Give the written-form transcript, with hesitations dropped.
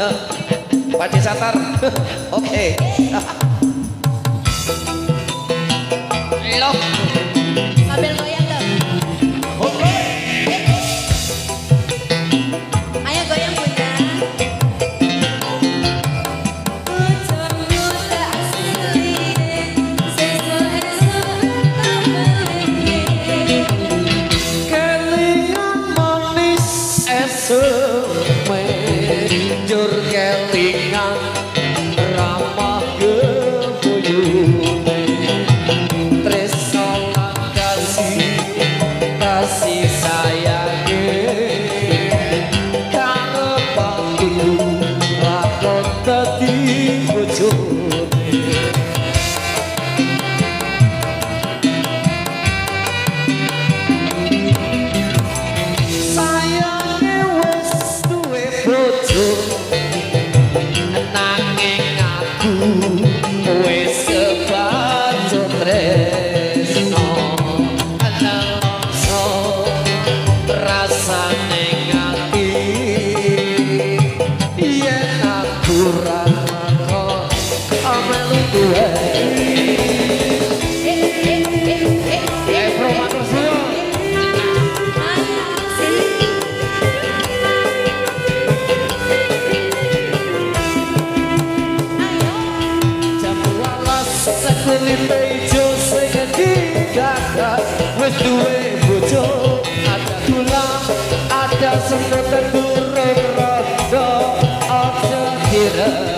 Pak Satar. Oke. Loh. Sambil goyang dong. Ayo goyang punya. Kelingan manis jur kelingan ramah gebuyune tresno lan kasih sayange kang pangku lakon dadi bojone. Sayange wis duwe bojo nanging aku wis kebacut tresno nelongso rasane ngati yen aku ra kok amelu duwe kulit ijo sing digagas wis duwe bojo ada tulang ada semut durung rada aja kira